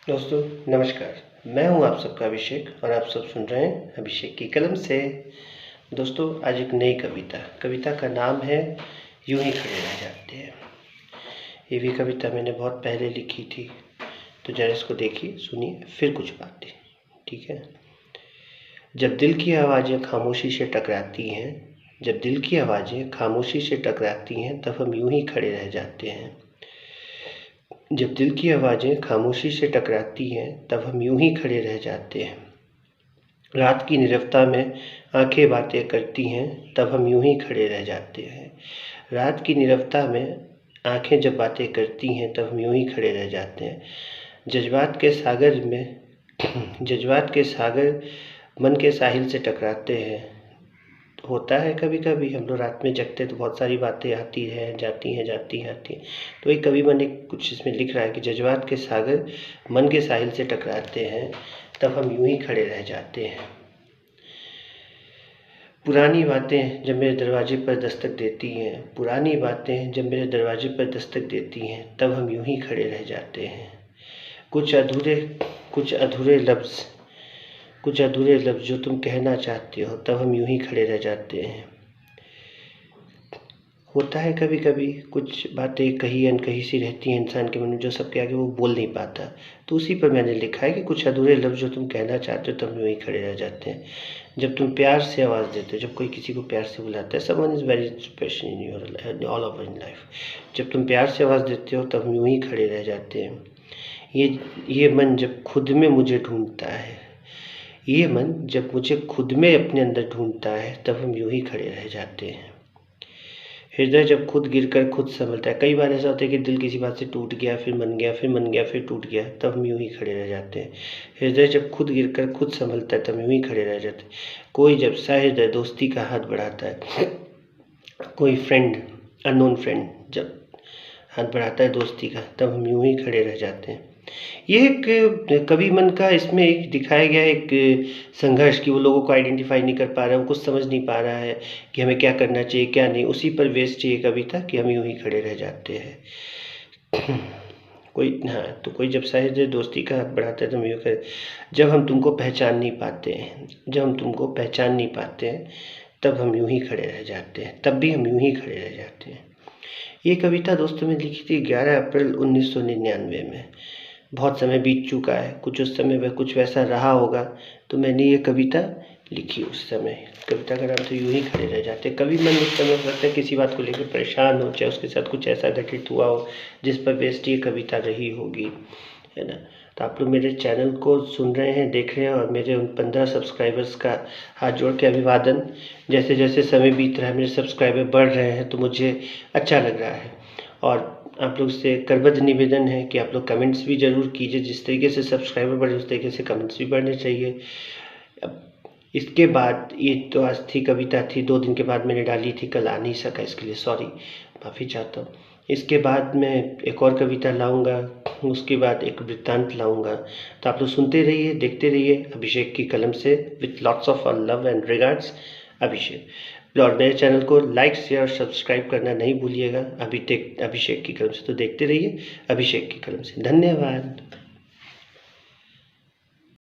दोस्तों नमस्कार। मैं हूं आप सबका अभिषेक और आप सब सुन रहे हैं अभिषेक की कलम से। दोस्तों आज एक नई कविता का नाम है यूं ही खड़े रह जाते हैं। ये भी कविता मैंने बहुत पहले लिखी थी, तो जरा इसको देखिए, सुनिए, फिर कुछ बातें, ठीक है। जब दिल की आवाज़ें खामोशी से टकराती हैं, जब दिल की आवाज़ें खामोशी से टकराती हैं, तब हम यूं ही खड़े रह जाते हैं। जब दिल की आवाज़ें खामोशी से टकराती हैं, तब हम यूं ही खड़े रह जाते हैं। रात की नीरवता में आंखें बातें करती हैं, तब हम यूं ही खड़े रह जाते हैं। रात की नीरवता में आंखें जब बातें करती हैं, तब हम यूं ही खड़े रह जाते हैं। जज्बात के सागर में जज्बात के सागर मन के साहिल से टकराते हैं। होता है कभी कभी हम लोग रात में जगते तो बहुत सारी बातें आती हैं, जाती हैं, जाती हैं, आती हैं। तो एक कवि मन एक कुछ इसमें लिख रहा है कि जज्बात के सागर मन के साहिल से टकराते हैं, तब हम यूं ही खड़े रह जाते हैं। पुरानी बातें जब मेरे दरवाजे पर दस्तक देती हैं, पुरानी बातें जब मेरे दरवाजे पर दस्तक देती हैं, तब हम यूं ही खड़े रह जाते हैं। कुछ अधूरे कुछ अधूरे लफ्ज़ कुछ अधूरे लफ्ज़ जो तुम कहना चाहते हो, तब हम यूं ही खड़े रह जाते हैं। होता है कभी कभी कुछ बातें कही अनकही सी रहती हैं इंसान के मन में, जो सबके आगे वो बोल नहीं पाता, तो उसी पर मैंने लिखा है कि कुछ अधूरे लफ्ज़ जो तुम कहना चाहते हो, तब हम यूं ही खड़े रह जाते हैं। जब तुम प्यार से आवाज़ देते हो, जब कोई किसी को प्यार से बुलाता है, someone is very special in your all over in life, जब तुम प्यार से आवाज़ देते हो, तब हम यूं ही खड़े रह जाते हैं। ये मन जब खुद में मुझे ढूंढता है, ये मन जब मुझे खुद में अपने अंदर ढूंढता है, तब हम यूं ही खड़े रह जाते हैं। हृदय जब खुद गिरकर खुद संभलता है, कई बार ऐसा होता है कि दिल किसी बात से टूट गया, फिर मन गया, फिर मन गया, फिर टूट गया, तब हम यूं ही खड़े रह जाते हैं। हृदय जब खुद गिरकर खुद संभलता है, तब हम यूं ही खड़े रह जाते हैं। कोई जब सहृदय दोस्ती का हाथ बढ़ाता है, कोई फ्रेंड, अननोन फ्रेंड जब हाथ बढ़ाता है दोस्ती का, तब हम यूं ही खड़े रह जाते हैं। ये एक कवि मन का इसमें एक दिखाया गया एक संघर्ष कि वो लोगों को आइडेंटिफाई नहीं कर पा रहा है, वो कुछ समझ नहीं पा रहा है कि हमें क्या करना चाहिए क्या नहीं। उसी पर बेस्ड ये कविता कि हम यूं ही खड़े रह जाते हैं। तो कोई जब सहज दोस्ती का हाथ बढ़ाता है, तो हम यूं खड़े, जब हम तुमको पहचान नहीं पाते हैं, जब हम तुमको पहचान नहीं पाते हैं, तब हम यूं ही खड़े रह जाते हैं, तब भी हम यूं ही खड़े रह जाते हैं। ये कविता दोस्तों मैंने लिखी थी 11 अप्रैल 1999 में। बहुत समय बीत चुका है, कुछ उस समय में कुछ वैसा रहा होगा, तो मैंने ये कविता लिखी उस समय। कविता का नाम तो यूं ही खड़े रह जाते। कभी मन उस समय हो सकता है किसी बात को लेकर परेशान हो, चाहे उसके साथ कुछ ऐसा घटित हुआ हो जिस पर बेस्ड ये कविता रही होगी, है ना। तो आप लोग मेरे चैनल को सुन रहे हैं, देख रहे हैं, और मेरे उन 15 सब्सक्राइबर्स का हाथ जोड़ के अभिवादन। जैसे जैसे समय बीत रहा है, मेरे सब्सक्राइबर बढ़ रहे हैं, तो मुझे अच्छा लग रहा है। और आप लोग से करबद्ध निवेदन है कि आप लोग कमेंट्स भी ज़रूर कीजिए। जिस तरीके से सब्सक्राइबर बढ़े, उस तरीके से कमेंट्स भी बढ़ने चाहिए। अब इसके बाद, ये तो आज थी कविता थी, 2 दिन के बाद मैंने डाली थी, कल आ नहीं सका, इसके लिए सॉरी, माफ़ी चाहता हूँ। इसके बाद मैं एक और कविता लाऊंगा, उसके बाद एक वृत्तांत लाऊंगा। तो आप लोग सुनते रहिए, देखते रहिए अभिषेक की कलम से। With lots of love and regards, Abhishek. और मेरे चैनल को लाइक शेयर और सब्सक्राइब करना नहीं भूलिएगा। अभिषेक की कलम से तो देखते रहिए अभिषेक की कलम से। धन्यवाद।